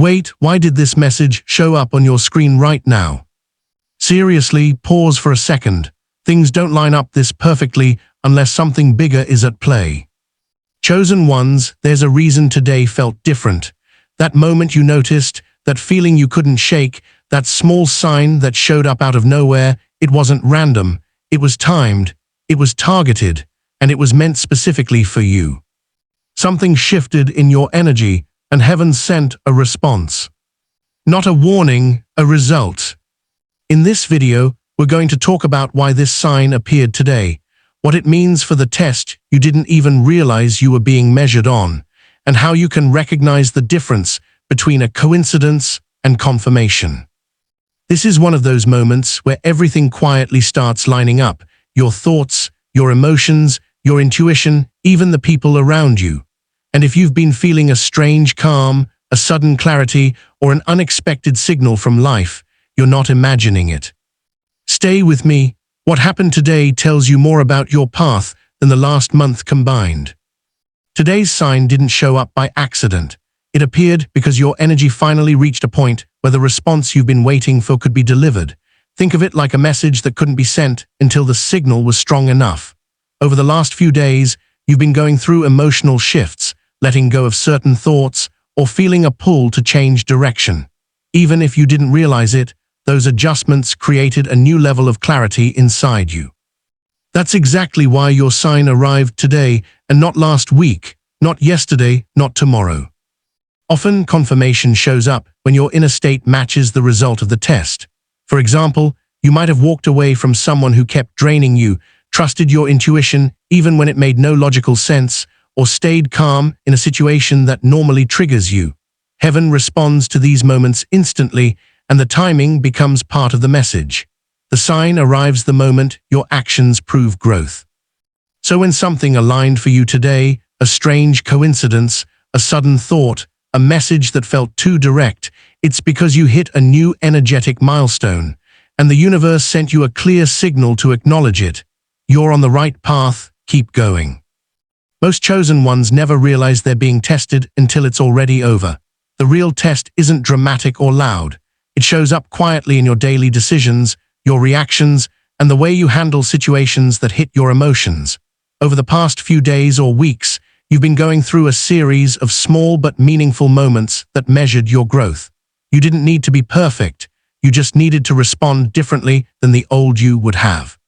Wait, why did this message show up on your screen right now? Seriously, pause for a second. Things don't line up this perfectly unless something bigger is at play. Chosen ones, there's a reason today felt different. That moment you noticed, that feeling you couldn't shake, that small sign that showed up out of nowhere, it wasn't random, it was timed, it was targeted, and it was meant specifically for you. Something shifted in your energy, and heaven sent a response. Not a warning, a result. In this video, we're going to talk about why this sign appeared today, what it means for the test you didn't even realize you were being measured on, and how you can recognize the difference between a coincidence and confirmation. This is one of those moments where everything quietly starts lining up, your thoughts, your emotions, your intuition, even the people around you. And if you've been feeling a strange calm, a sudden clarity, or an unexpected signal from life, you're not imagining it. Stay with me. What happened today tells you more about your path than the last month combined. Today's sign didn't show up by accident. It appeared because your energy finally reached a point where the response you've been waiting for could be delivered. Think of it like a message that couldn't be sent until the signal was strong enough. Over the last few days, you've been going through emotional shifts, letting go of certain thoughts, or feeling a pull to change direction. Even if you didn't realize it, those adjustments created a new level of clarity inside you. That's exactly why your sign arrived today and not last week, not yesterday, not tomorrow. Often, confirmation shows up when your inner state matches the result of the test. For example, you might have walked away from someone who kept draining you, trusted your intuition even when it made no logical sense, or stayed calm in a situation that normally triggers you. Heaven responds to these moments instantly, and the timing becomes part of the message. The sign arrives the moment your actions prove growth. So when something aligned for you today, a strange coincidence, a sudden thought, a message that felt too direct, it's because you hit a new energetic milestone, and the universe sent you a clear signal to acknowledge it. You're on the right path, keep going. Most chosen ones never realize they're being tested until it's already over. The real test isn't dramatic or loud. It shows up quietly in your daily decisions, your reactions, and the way you handle situations that hit your emotions. Over the past few days or weeks, you've been going through a series of small but meaningful moments that measured your growth. You didn't need to be perfect. You just needed to respond differently than the old you would have.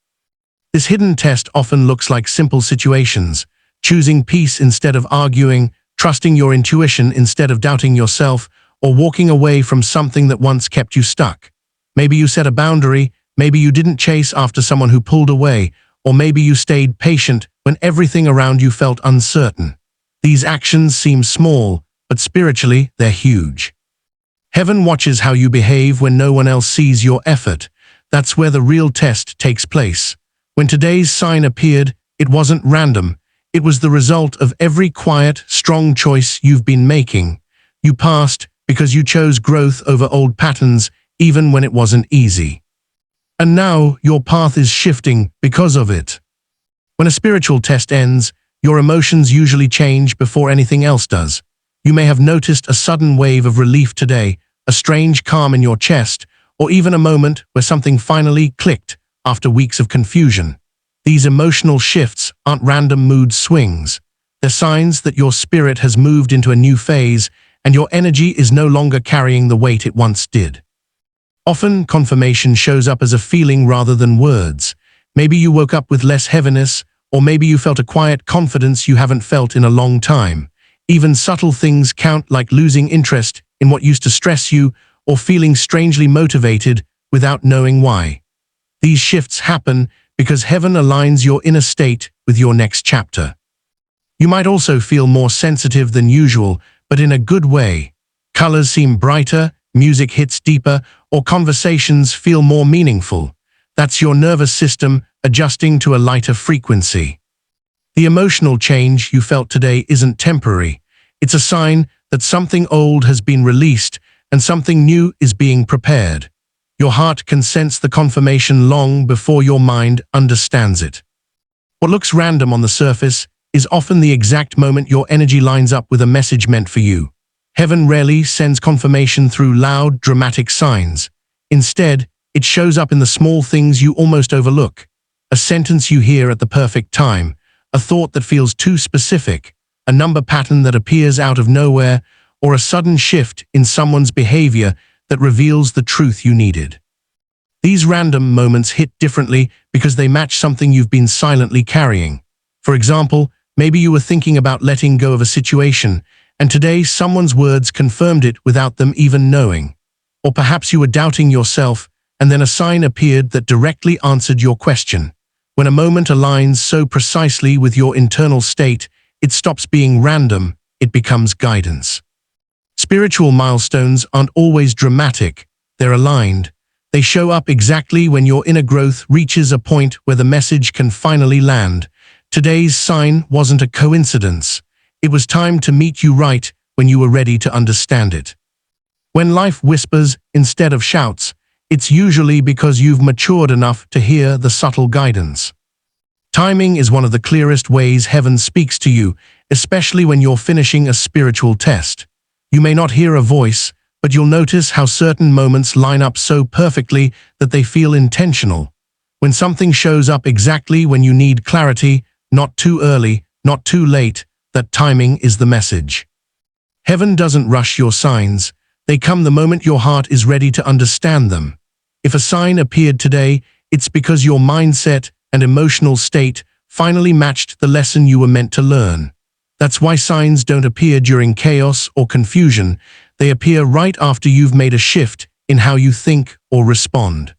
This hidden test often looks like simple situations: choosing peace instead of arguing, trusting your intuition instead of doubting yourself, or walking away from something that once kept you stuck. Maybe you set a boundary, maybe you didn't chase after someone who pulled away, or maybe you stayed patient when everything around you felt uncertain. These actions seem small, but spiritually they're huge. Heaven watches how you behave when no one else sees your effort. That's where the real test takes place. When today's sign appeared, it wasn't random. It was the result of every quiet, strong choice you've been making. You passed because you chose growth over old patterns, even when it wasn't easy. And now your path is shifting because of it. When a spiritual test ends, your emotions usually change before anything else does. You may have noticed a sudden wave of relief today, a strange calm in your chest, or even a moment where something finally clicked after weeks of confusion. These emotional shifts aren't random mood swings. They're signs that your spirit has moved into a new phase and your energy is no longer carrying the weight it once did. Often, confirmation shows up as a feeling rather than words. Maybe you woke up with less heaviness, or maybe you felt a quiet confidence you haven't felt in a long time. Even subtle things count, like losing interest in what used to stress you, or feeling strangely motivated without knowing why. These shifts happen because heaven aligns your inner state with your next chapter. You might also feel more sensitive than usual, but in a good way. Colors seem brighter, music hits deeper, or conversations feel more meaningful. That's your nervous system adjusting to a lighter frequency. The emotional change you felt today isn't temporary. It's a sign that something old has been released and something new is being prepared. Your heart can sense the confirmation long before your mind understands it. What looks random on the surface is often the exact moment your energy lines up with a message meant for you. Heaven rarely sends confirmation through loud, dramatic signs. Instead, it shows up in the small things you almost overlook. A sentence you hear at the perfect time, a thought that feels too specific, a number pattern that appears out of nowhere, or a sudden shift in someone's behavior that reveals the truth you needed. These random moments hit differently because they match something you've been silently carrying. For example, maybe you were thinking about letting go of a situation, and today someone's words confirmed it without them even knowing. Or perhaps you were doubting yourself, and then a sign appeared that directly answered your question. When a moment aligns so precisely with your internal state, it stops being random, it becomes guidance. Spiritual milestones aren't always dramatic, they're aligned. They show up exactly when your inner growth reaches a point where the message can finally land. Today's sign wasn't a coincidence. It was time to meet you right when you were ready to understand it. When life whispers instead of shouts, it's usually because you've matured enough to hear the subtle guidance. Timing is one of the clearest ways heaven speaks to you, especially when you're finishing a spiritual test. You may not hear a voice, but you'll notice how certain moments line up so perfectly that they feel intentional. When something shows up exactly when you need clarity, not too early, not too late, that timing is the message. Heaven doesn't rush your signs. They come the moment your heart is ready to understand them. If a sign appeared today, it's because your mindset and emotional state finally matched the lesson you were meant to learn. That's why signs don't appear during chaos or confusion. They appear right after you've made a shift in how you think or respond.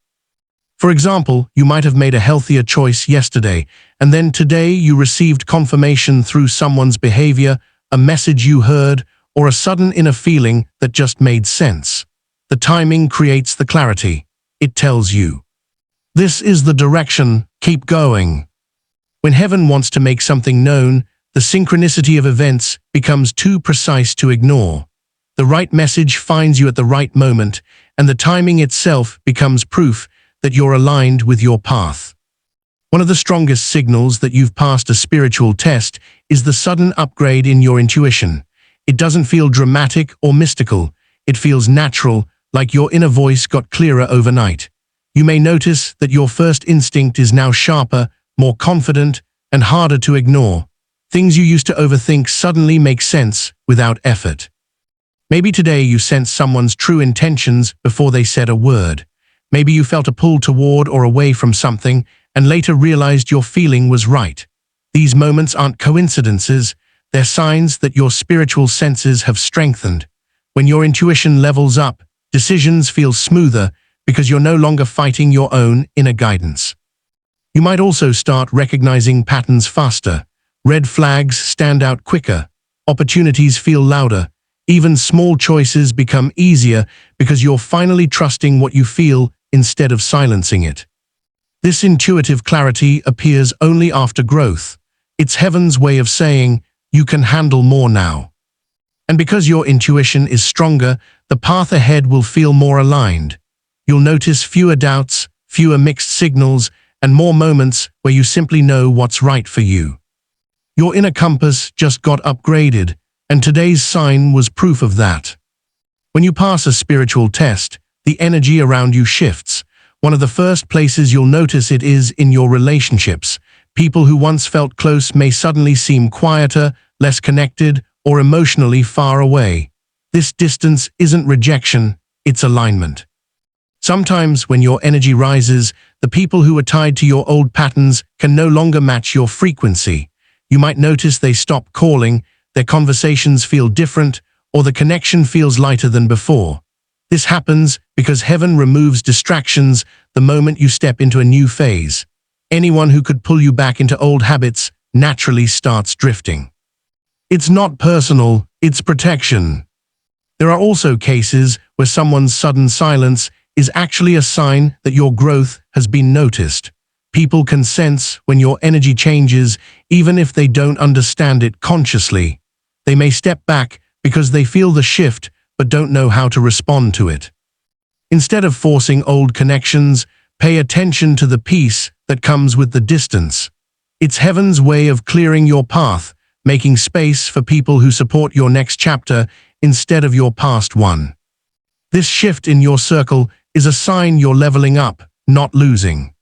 For example, you might have made a healthier choice yesterday, and then today you received confirmation through someone's behavior, a message you heard, or a sudden inner feeling that just made sense. The timing creates the clarity. It tells you, this is the direction, keep going. When heaven wants to make something known, the synchronicity of events becomes too precise to ignore. The right message finds you at the right moment, and the timing itself becomes proof that you're aligned with your path. One of the strongest signals that you've passed a spiritual test is the sudden upgrade in your intuition. It doesn't feel dramatic or mystical. It feels natural, like your inner voice got clearer overnight. You may notice that your first instinct is now sharper, more confident, and harder to ignore. Things you used to overthink suddenly make sense without effort. Maybe today you sensed someone's true intentions before they said a word. Maybe you felt a pull toward or away from something and later realized your feeling was right. These moments aren't coincidences. They're signs that your spiritual senses have strengthened. When your intuition levels up, decisions feel smoother because you're no longer fighting your own inner guidance. You might also start recognizing patterns faster. Red flags stand out quicker. Opportunities feel louder. Even small choices become easier because you're finally trusting what you feel instead of silencing it. This intuitive clarity appears only after growth. It's heaven's way of saying, you can handle more now. And because your intuition is stronger, the path ahead will feel more aligned. You'll notice fewer doubts, fewer mixed signals, and more moments where you simply know what's right for you. Your inner compass just got upgraded, and today's sign was proof of that. When you pass a spiritual test, the energy around you shifts. One of the first places you'll notice it is in your relationships. People who once felt close may suddenly seem quieter, less connected, or emotionally far away. This distance isn't rejection, it's alignment. Sometimes when your energy rises, the people who are tied to your old patterns can no longer match your frequency. You might notice they stop calling, their conversations feel different, or the connection feels lighter than before. This happens because heaven removes distractions the moment you step into a new phase. Anyone who could pull you back into old habits naturally starts drifting. It's not personal, it's protection. There are also cases where someone's sudden silence is actually a sign that your growth has been noticed. People can sense when your energy changes, even if they don't understand it consciously. They may step back because they feel the shift but don't know how to respond to it. Instead of forcing old connections, pay attention to the peace that comes with the distance. It's heaven's way of clearing your path, making space for people who support your next chapter instead of your past one. This shift in your circle is a sign you're leveling up, not losing.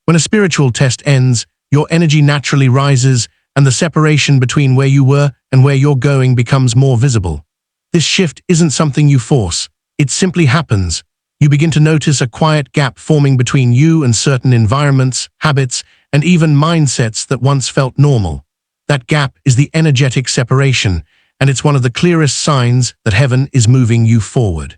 When a spiritual test ends, your energy naturally rises, and the separation between where you were and where you're going becomes more visible. This shift isn't something you force, it simply happens. You begin to notice a quiet gap forming between you and certain environments, habits, and even mindsets that once felt normal. That gap is the energetic separation, and it's one of the clearest signs that heaven is moving you forward.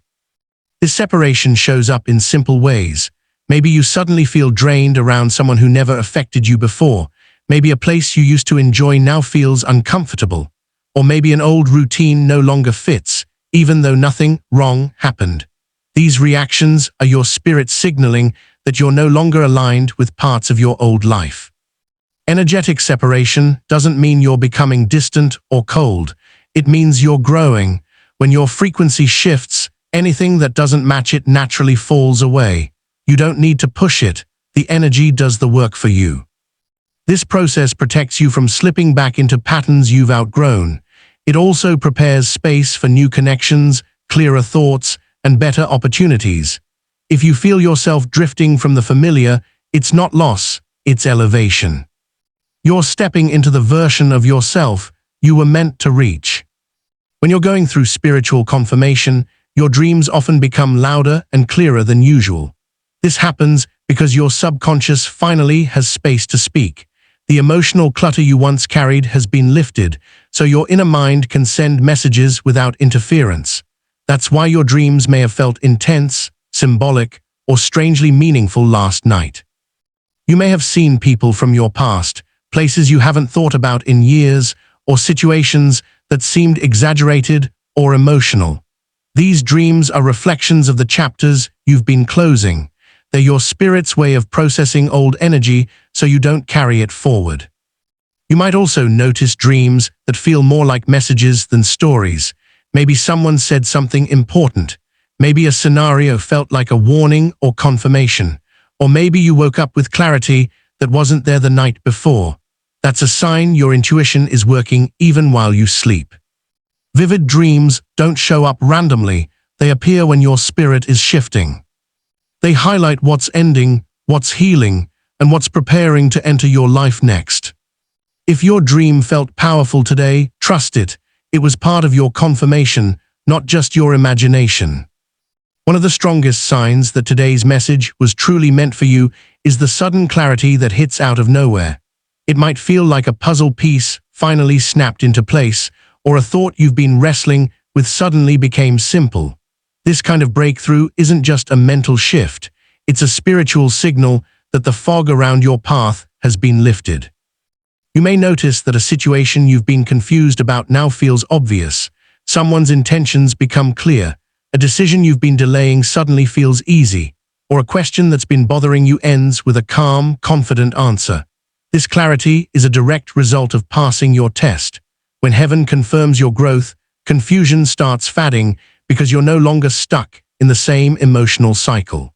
This separation shows up in simple ways. Maybe you suddenly feel drained around someone who never affected you before. Maybe a place you used to enjoy now feels uncomfortable. Or maybe an old routine no longer fits, even though nothing wrong happened. These reactions are your spirit signaling that you're no longer aligned with parts of your old life. Energetic separation doesn't mean you're becoming distant or cold. It means you're growing. When your frequency shifts, anything that doesn't match it naturally falls away. You don't need to push it. The energy does the work for you. This process protects you from slipping back into patterns you've outgrown. It also prepares space for new connections, clearer thoughts, and better opportunities. If you feel yourself drifting from the familiar, it's not loss, it's elevation. You're stepping into the version of yourself you were meant to reach. When you're going through spiritual confirmation, your dreams often become louder and clearer than usual. This happens because your subconscious finally has space to speak. The emotional clutter you once carried has been lifted, so your inner mind can send messages without interference. That's why your dreams may have felt intense, symbolic, or strangely meaningful last night. You may have seen people from your past, places you haven't thought about in years, or situations that seemed exaggerated or emotional. These dreams are reflections of the chapters you've been closing. They're your spirit's way of processing old energy so you don't carry it forward. You might also notice dreams that feel more like messages than stories. Maybe someone said something important. Maybe a scenario felt like a warning or confirmation. Or maybe you woke up with clarity that wasn't there the night before. That's a sign your intuition is working even while you sleep. Vivid dreams don't show up randomly. They appear when your spirit is shifting. They highlight what's ending, what's healing, and what's preparing to enter your life next. If your dream felt powerful today, trust it. It was part of your confirmation, not just your imagination. One of the strongest signs that today's message was truly meant for you is the sudden clarity that hits out of nowhere. It might feel like a puzzle piece finally snapped into place, or a thought you've been wrestling with suddenly became simple. This kind of breakthrough isn't just a mental shift, it's a spiritual signal that the fog around your path has been lifted. You may notice that a situation you've been confused about now feels obvious. Someone's intentions become clear. A decision you've been delaying suddenly feels easy, or a question that's been bothering you ends with a calm, confident answer. This clarity is a direct result of passing your test. When heaven confirms your growth, confusion starts fading because you're no longer stuck in the same emotional cycle.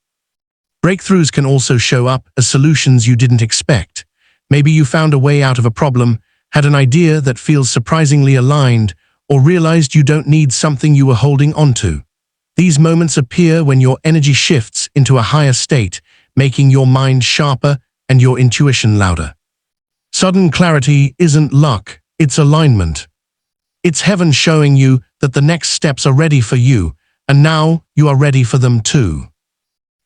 Breakthroughs can also show up as solutions you didn't expect. Maybe you found a way out of a problem, had an idea that feels surprisingly aligned, or realized you don't need something you were holding onto. These moments appear when your energy shifts into a higher state, making your mind sharper and your intuition louder. Sudden clarity isn't luck, it's alignment. It's heaven showing you that the next steps are ready for you, and now you are ready for them too.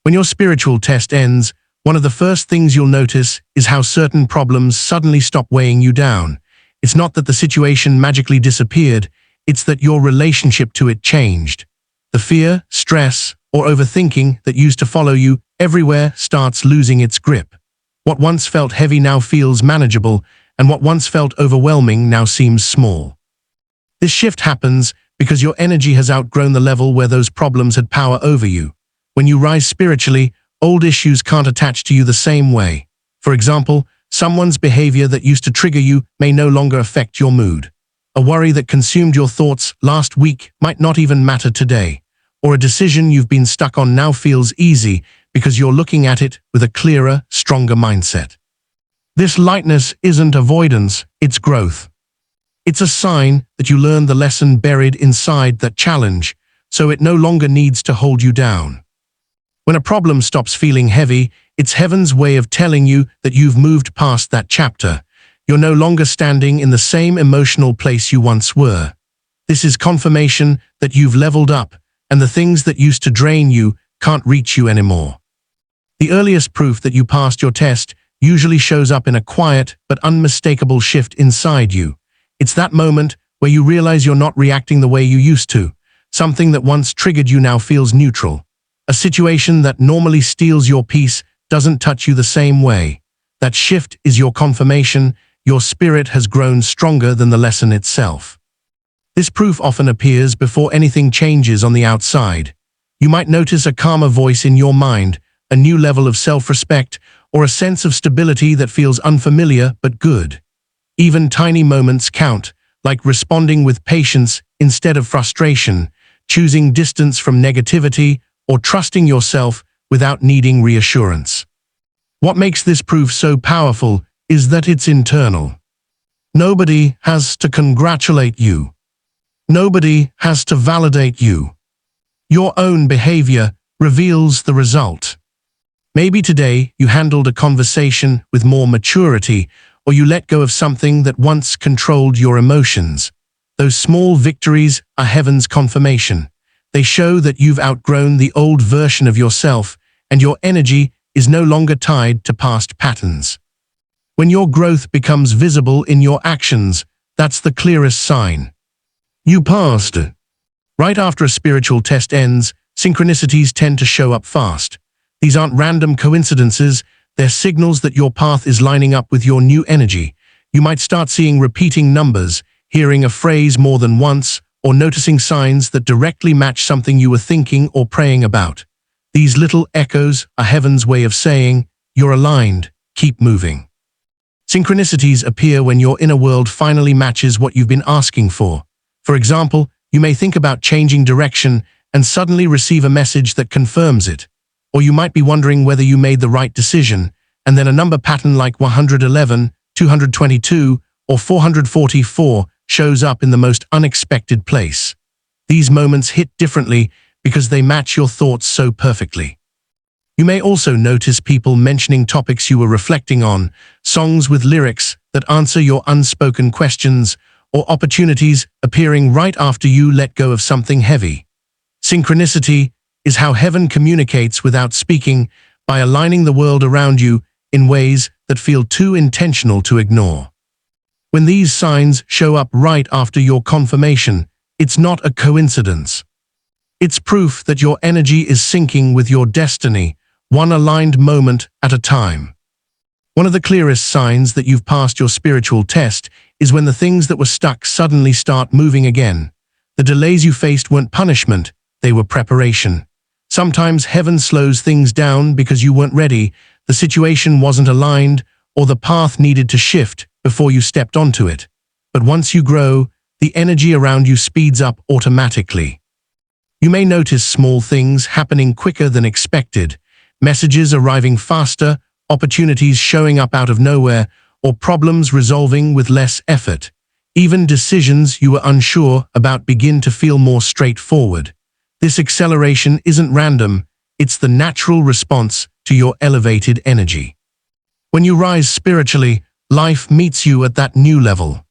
When your spiritual test ends, one of the first things you'll notice is how certain problems suddenly stop weighing you down. It's not that the situation magically disappeared, it's that your relationship to it changed. The fear, stress, or overthinking that used to follow you everywhere starts losing its grip. What once felt heavy now feels manageable, and what once felt overwhelming now seems small. This shift happens because your energy has outgrown the level where those problems had power over you. When you rise spiritually, old issues can't attach to you the same way. For example, someone's behavior that used to trigger you may no longer affect your mood. A worry that consumed your thoughts last week might not even matter today. Or a decision you've been stuck on now feels easy because you're looking at it with a clearer, stronger mindset. This lightness isn't avoidance, it's growth. It's a sign that you learned the lesson buried inside that challenge, so it no longer needs to hold you down. When a problem stops feeling heavy, it's heaven's way of telling you that you've moved past that chapter. You're no longer standing in the same emotional place you once were. This is confirmation that you've leveled up, and the things that used to drain you can't reach you anymore. The earliest proof that you passed your test usually shows up in a quiet but unmistakable shift inside you. It's that moment where you realize you're not reacting the way you used to. Something that once triggered you now feels neutral. A situation that normally steals your peace doesn't touch you the same way. That shift is your confirmation. Your spirit has grown stronger than the lesson itself. This proof often appears before anything changes on the outside. You might notice a calmer voice in your mind, a new level of self-respect, or a sense of stability that feels unfamiliar but good. Even tiny moments count, like responding with patience instead of frustration, choosing distance from negativity, or trusting yourself without needing reassurance. What makes this proof so powerful is that it's internal. Nobody has to congratulate you. Nobody has to validate you. Your own behavior reveals the result. Maybe today you handled a conversation with more maturity, or you let go of something that once controlled your emotions. Those small victories are heaven's confirmation. They show that you've outgrown the old version of yourself, and your energy is no longer tied to past patterns. When your growth becomes visible in your actions, that's the clearest sign. You passed. Right after a spiritual test ends, synchronicities tend to show up fast. These aren't random coincidences, they're signals that your path is lining up with your new energy. You might start seeing repeating numbers, hearing a phrase more than once, or noticing signs that directly match something you were thinking or praying about. These little echoes are heaven's way of saying, you're aligned, keep moving. Synchronicities appear when your inner world finally matches what you've been asking for. For example, you may think about changing direction and suddenly receive a message that confirms it. Or you might be wondering whether you made the right decision, and then a number pattern like 111, 222, or 444 shows up in the most unexpected place. These moments hit differently because they match your thoughts so perfectly. You may also notice people mentioning topics you were reflecting on, songs with lyrics that answer your unspoken questions, or opportunities appearing right after you let go of something heavy. Synchronicity is how heaven communicates without speaking, by aligning the world around you in ways that feel too intentional to ignore. When these signs show up right after your confirmation, it's not a coincidence. It's proof that your energy is syncing with your destiny, one aligned moment at a time. One of the clearest signs that you've passed your spiritual test is when the things that were stuck suddenly start moving again. The delays you faced weren't punishment, they were preparation. Sometimes heaven slows things down because you weren't ready, the situation wasn't aligned, or the path needed to shift before you stepped onto it. But once you grow, the energy around you speeds up automatically. You may notice small things happening quicker than expected, messages arriving faster, opportunities showing up out of nowhere, or problems resolving with less effort. Even decisions you were unsure about begin to feel more straightforward. This acceleration isn't random, it's the natural response to your elevated energy. When you rise spiritually, life meets you at that new level.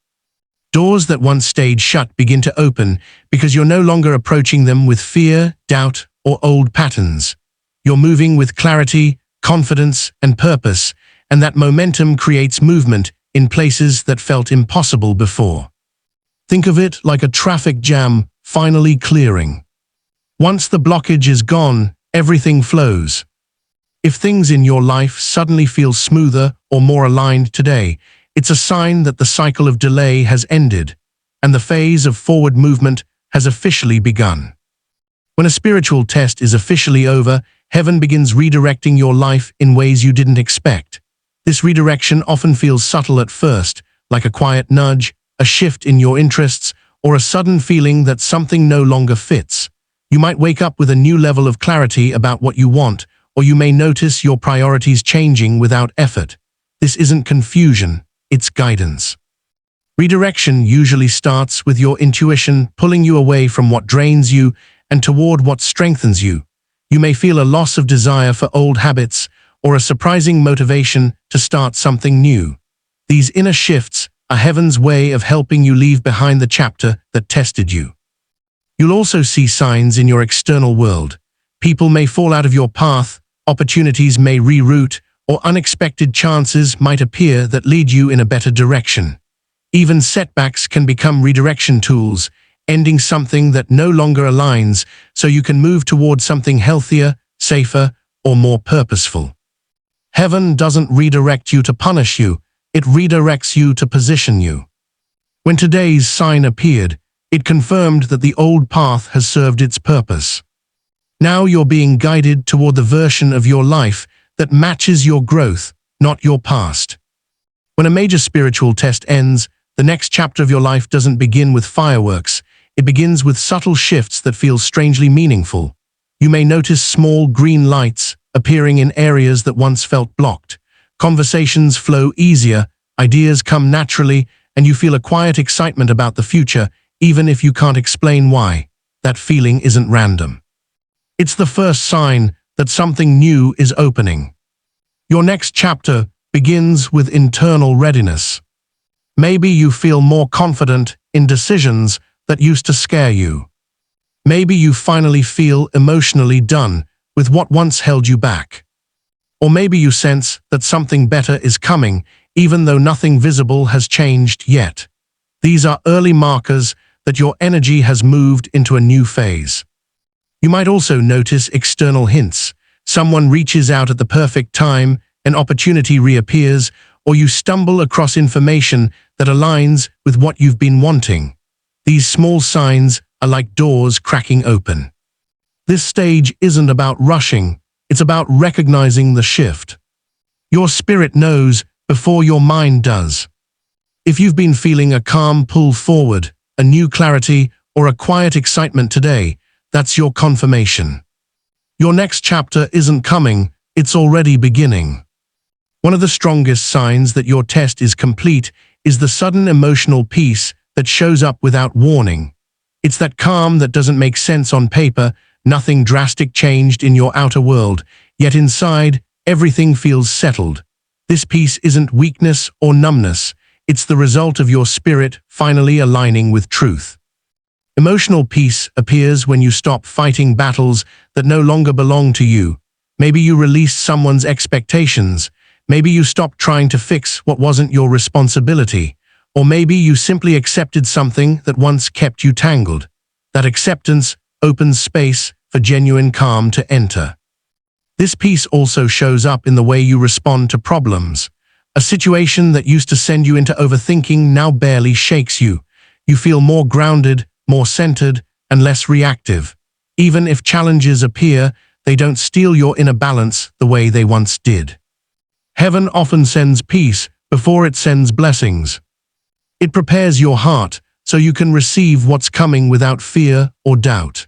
Doors that once stayed shut begin to open because you're no longer approaching them with fear, doubt, or old patterns. You're moving with clarity, confidence, and purpose, and that momentum creates movement in places that felt impossible before. Think of it like a traffic jam finally clearing. Once the blockage is gone, everything flows. If things in your life suddenly feel smoother or more aligned today, it's a sign that the cycle of delay has ended, and the phase of forward movement has officially begun. When a spiritual test is officially over, heaven begins redirecting your life in ways you didn't expect. This redirection often feels subtle at first, like a quiet nudge, a shift in your interests, or a sudden feeling that something no longer fits. You might wake up with a new level of clarity about what you want, or you may notice your priorities changing without effort. This isn't confusion, it's guidance. Redirection usually starts with your intuition pulling you away from what drains you and toward what strengthens you. You may feel a loss of desire for old habits or a surprising motivation to start something new. These inner shifts are heaven's way of helping you leave behind the chapter that tested you. You'll also see signs in your external world. People may fall out of your path, opportunities may reroute, or unexpected chances might appear that lead you in a better direction. Even setbacks can become redirection tools, ending something that no longer aligns so you can move toward something healthier, safer, or more purposeful. Heaven doesn't redirect you to punish you, it redirects you to position you. When today's sign appeared, it confirmed that the old path has served its purpose. Now you're being guided toward the version of your life that matches your growth, not your past. When a major spiritual test ends, the next chapter of your life doesn't begin with fireworks. It begins with subtle shifts that feel strangely meaningful. You may notice small green lights appearing in areas that once felt blocked. Conversations flow easier, ideas come naturally, and you feel a quiet excitement about the future, even if you can't explain why. That feeling isn't random. It's the first sign that something new is opening. Your next chapter begins with internal readiness. Maybe you feel more confident in decisions that used to scare you. Maybe you finally feel emotionally done with what once held you back. Or maybe you sense that something better is coming, even though nothing visible has changed yet. These are early markers that your energy has moved into a new phase. You might also notice external hints. Someone reaches out at the perfect time, an opportunity reappears, or you stumble across information that aligns with what you've been wanting. These small signs are like doors cracking open. This stage isn't about rushing, it's about recognizing the shift. Your spirit knows before your mind does. If you've been feeling a calm pull forward, a new clarity, or a quiet excitement today, that's your confirmation. Your next chapter isn't coming, it's already beginning. One of the strongest signs that your test is complete is the sudden emotional peace that shows up without warning. It's that calm that doesn't make sense on paper, nothing drastic changed in your outer world, yet inside, everything feels settled. This peace isn't weakness or numbness, it's the result of your spirit finally aligning with truth. Emotional peace appears when you stop fighting battles that no longer belong to you. Maybe you released someone's expectations. Maybe you stopped trying to fix what wasn't your responsibility. Or maybe you simply accepted something that once kept you tangled. That acceptance opens space for genuine calm to enter. This peace also shows up in the way you respond to problems. A situation that used to send you into overthinking now barely shakes you. You feel more grounded, more centered, and less reactive. Even if challenges appear, they don't steal your inner balance the way they once did. Heaven often sends peace before it sends blessings. It prepares your heart so you can receive what's coming without fear or doubt.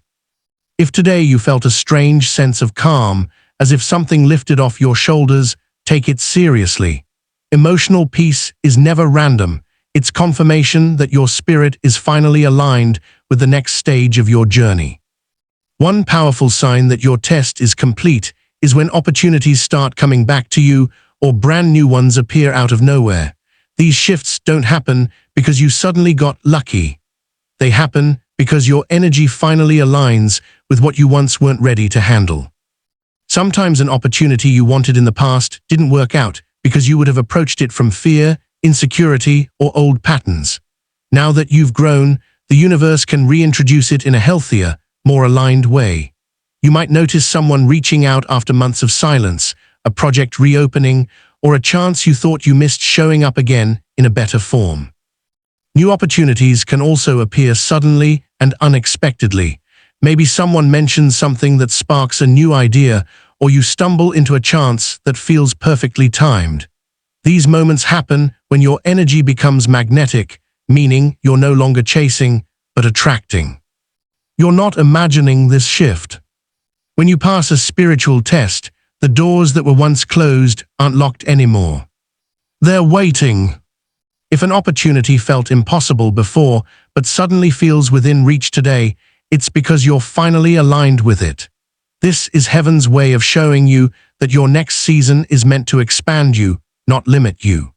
If today you felt a strange sense of calm, as if something lifted off your shoulders, take it seriously. Emotional peace is never random. It's confirmation that your spirit is finally aligned with the next stage of your journey. One powerful sign that your test is complete is when opportunities start coming back to you or brand new ones appear out of nowhere. These shifts don't happen because you suddenly got lucky. They happen because your energy finally aligns with what you once weren't ready to handle. Sometimes an opportunity you wanted in the past didn't work out because you would have approached it from fear, insecurity, or old patterns. Now that you've grown, the universe can reintroduce it in a healthier, more aligned way. You might notice someone reaching out after months of silence, a project reopening, or a chance you thought you missed showing up again in a better form. New opportunities can also appear suddenly and unexpectedly. Maybe someone mentions something that sparks a new idea, or you stumble into a chance that feels perfectly timed. These moments happen when your energy becomes magnetic, meaning you're no longer chasing, but attracting. You're not imagining this shift. When you pass a spiritual test, the doors that were once closed aren't locked anymore. They're waiting. If an opportunity felt impossible before, but suddenly feels within reach today, it's because you're finally aligned with it. This is heaven's way of showing you that your next season is meant to expand you, not limit you.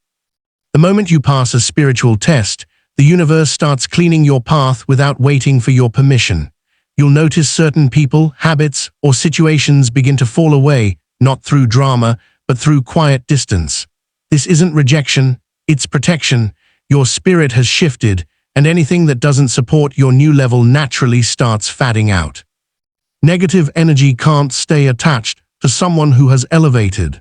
The moment you pass a spiritual test, the universe starts cleaning your path without waiting for your permission. You'll notice certain people, habits, or situations begin to fall away, not through drama, but through quiet distance. This isn't rejection, it's protection. Your spirit has shifted, and anything that doesn't support your new level naturally starts fading out. Negative energy can't stay attached to someone who has elevated.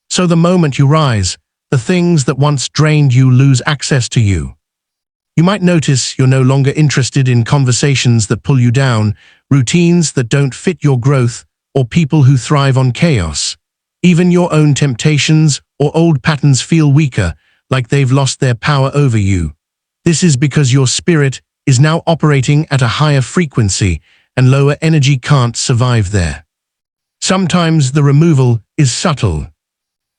So the moment you rise, the things that once drained you lose access to you. You might notice you're no longer interested in conversations that pull you down, routines that don't fit your growth, or people who thrive on chaos. Even your own temptations or old patterns feel weaker, like they've lost their power over you. This is because your spirit is now operating at a higher frequency, and lower energy can't survive there. Sometimes the removal is subtle.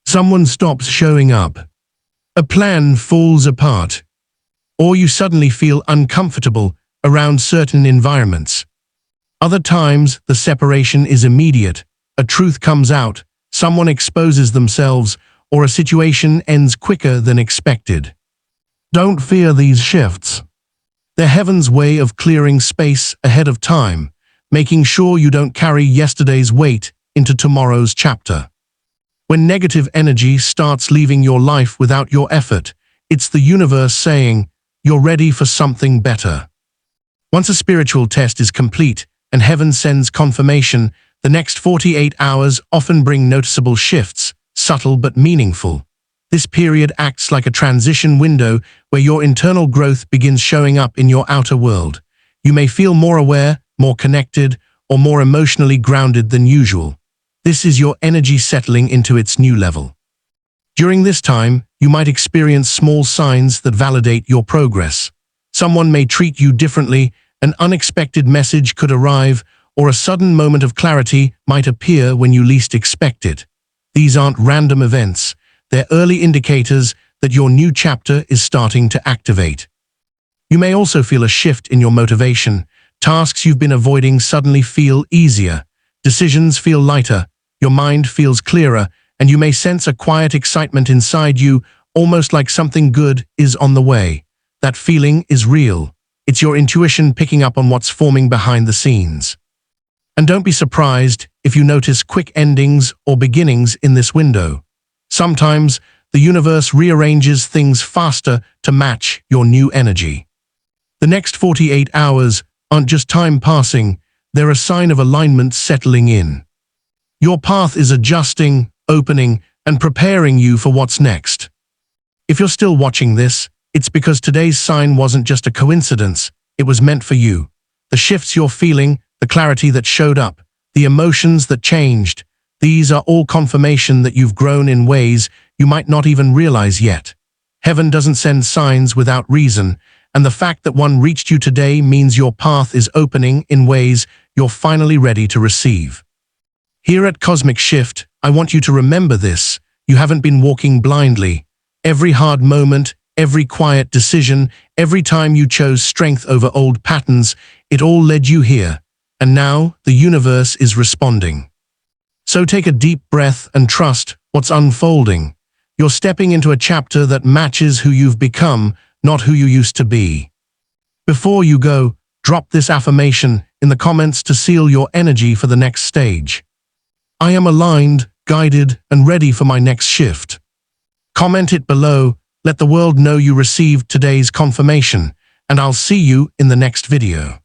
Someone stops showing up. A plan falls apart. Or you suddenly feel uncomfortable around certain environments. Other times, the separation is immediate. A truth comes out, someone exposes themselves, or a situation ends quicker than expected. Don't fear these shifts. They're heaven's way of clearing space ahead of time, making sure you don't carry yesterday's weight into tomorrow's chapter. When negative energy starts leaving your life without your effort, it's the universe saying, "You're ready for something better." Once a spiritual test is complete and heaven sends confirmation, the next 48 hours often bring noticeable shifts, subtle but meaningful. This period acts like a transition window where your internal growth begins showing up in your outer world. You may feel more aware, more connected, or more emotionally grounded than usual. This is your energy settling into its new level. During this time, you might experience small signs that validate your progress. Someone may treat you differently, an unexpected message could arrive, or a sudden moment of clarity might appear when you least expect it. These aren't random events. They're early indicators that your new chapter is starting to activate. You may also feel a shift in your motivation. Tasks you've been avoiding suddenly feel easier. Decisions feel lighter. Your mind feels clearer, and you may sense a quiet excitement inside you, almost like something good is on the way. That feeling is real. It's your intuition picking up on what's forming behind the scenes. And don't be surprised if you notice quick endings or beginnings in this window. Sometimes, the universe rearranges things faster to match your new energy. The next 48 hours aren't just time passing, they're a sign of alignment settling in. Your path is adjusting, opening, and preparing you for what's next. If you're still watching this, it's because today's sign wasn't just a coincidence, it was meant for you. The shifts you're feeling, the clarity that showed up, the emotions that changed, these are all confirmation that you've grown in ways you might not even realize yet. Heaven doesn't send signs without reason, and the fact that one reached you today means your path is opening in ways you're finally ready to receive. Here at Cosmic Shift, I want you to remember this. You haven't been walking blindly. Every hard moment, every quiet decision, every time you chose strength over old patterns, it all led you here. And now, the universe is responding. So take a deep breath and trust what's unfolding. You're stepping into a chapter that matches who you've become, not who you used to be. Before you go, drop this affirmation in the comments to seal your energy for the next stage. I am aligned, guided, and ready for my next shift. Comment it below, let the world know you received today's confirmation, and I'll see you in the next video.